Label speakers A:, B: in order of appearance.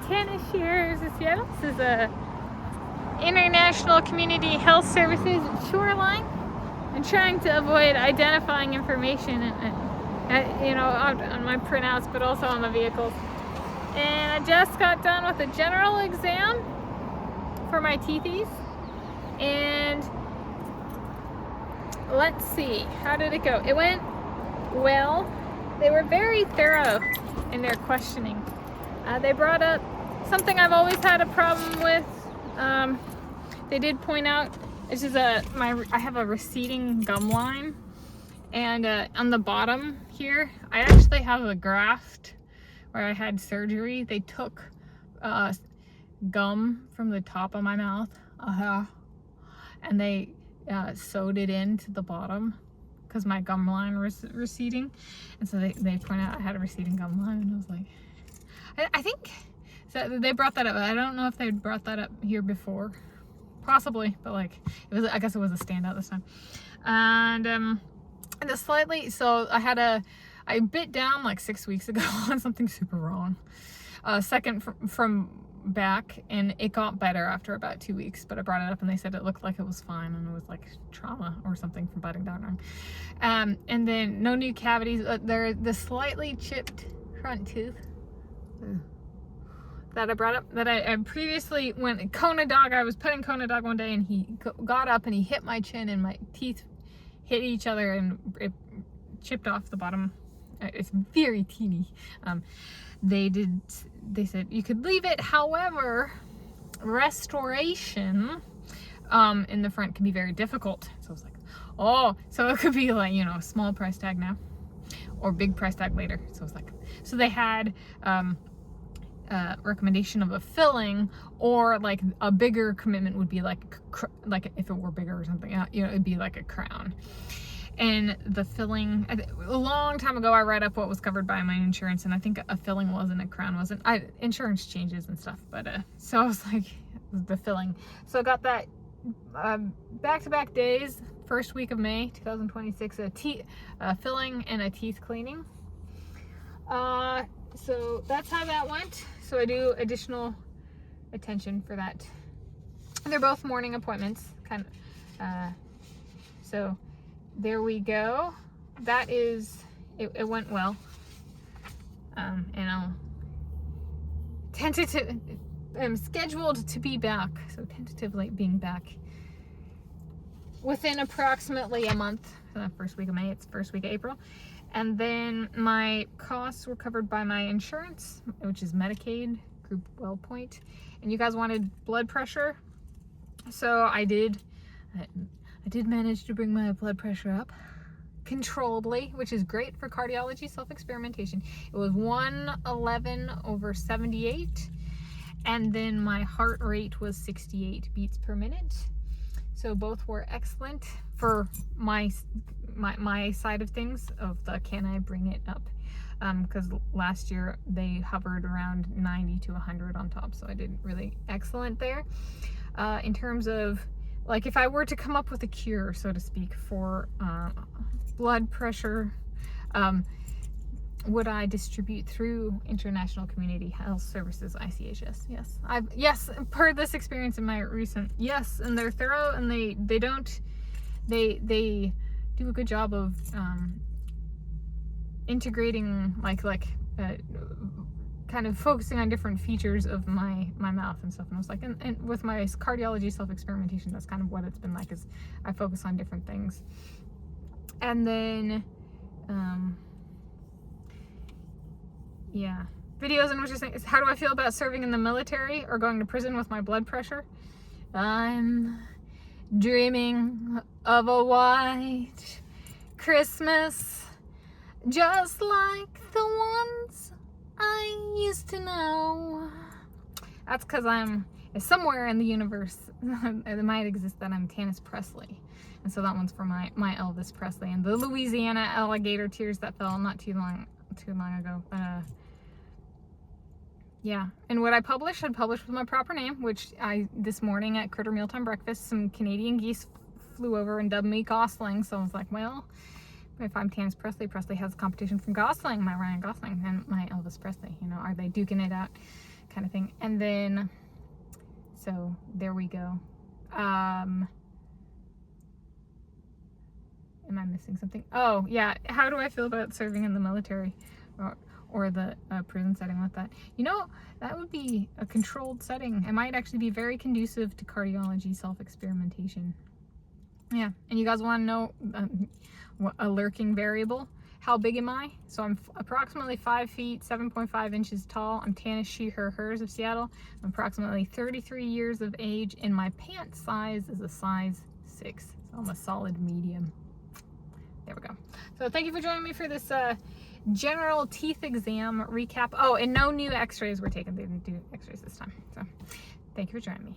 A: Tanis here in Seattle. This is International Community Health Services at Shoreline. I'm trying to avoid identifying information on my printouts, but also on the vehicles. And I just got done with a general exam for my teethies. And let's see, how did it go? It went well. They were very thorough in their questioning. They brought up something I've always had a problem with. They did point out, I have a receding gum line, and on the bottom here, I actually have a graft where I had surgery. They took gum from the top of my mouth, and they sewed it into the bottom because my gum line was receding, and so they point out I had a receding gum line, and I was like, I think so. They brought that up. I don't know if they brought that up here before, possibly, but like I guess it was a standout this time. And so I bit down like 6 weeks ago on something super wrong. Second from back, and it got better after about 2 weeks, but I brought it up and they said it looked like it was fine and it was like trauma or something from biting down wrong. And then no new cavities. The slightly chipped front tooth that I brought up, that I previously, when Kona Dog, I was petting Kona Dog one day and he got up and he hit my chin and my teeth hit each other and it chipped off the bottom. It's very teeny. They said you could leave it, however, restoration in the front can be very difficult. So I was like, oh, so it could be like, small price tag now or big price tag later. So I was like, so they had recommendation of a filling, or like a bigger commitment would be like if it were bigger or something, it'd be like a crown. And the filling, a long time ago, I read up what was covered by my insurance, and I think a filling wasn't, a crown wasn't. Insurance changes and stuff, but so I was like, the filling. So I got that back-to-back days, first week of May 2026, a filling and a teeth cleaning. So that's how that went. So I do additional attention for that. They're both morning appointments, kind of. So there we go. That is, it went well. And I'm scheduled to be back. So tentatively being back within approximately a month. So the first week of May, it's first week of April. And then my costs were covered by my insurance, which is Medicaid, Group WellPoint. And you guys wanted blood pressure. So I did manage to bring my blood pressure up controllably, which is great for cardiology self-experimentation. It was 111/78. And then my heart rate was 68 beats per minute. So both were excellent for my side of things of the can I bring it up, because last year they hovered around 90 to 100 on top, so I did really excellent there. In terms of, like, if I were to come up with a cure, so to speak, for blood pressure, would I distribute through International Community Health Services, ICHS? Yes, per this experience in my recent, yes, and they're thorough, and they do a good job of integrating, kind of focusing on different features of my mouth and stuff. And I was like, and with my cardiology self-experimentation, that's kind of what it's been like, is I focus on different things. And then videos in which is saying, how do I feel about serving in the military or going to prison with my blood pressure? I'm dreaming of a white Christmas, just like the ones I used to know. That's because I'm somewhere in the universe. It might exist that I'm Tanis Presley, and so that one's for my Elvis Presley and the Louisiana alligator tears that fell not too long ago. And what I published, I'd published with my proper name, which this morning at Critter Mealtime Breakfast, some Canadian geese flew over and dubbed me Gosling. So I was like, well, if I'm Tanis Presley, Presley has a competition from Gosling, my Ryan Gosling and my Elvis Presley. Are they duking it out? kind of thing. And then, so there we go. Am I missing something? Oh yeah, how do I feel about serving in the military or the prison setting with that? You know, that would be a controlled setting. It might actually be very conducive to cardiology self-experimentation. Yeah, and you guys want to know a lurking variable? How big am I? So I'm approximately 5 feet, 7.5 inches tall. I'm Tanis, she, her, hers of Seattle. I'm approximately 33 years of age, and my pant size is a size 6. So I'm a solid medium. There we go. So thank you for joining me for this general teeth exam recap. Oh, and no new x-rays were taken. They didn't do x-rays this time. So thank you for joining me.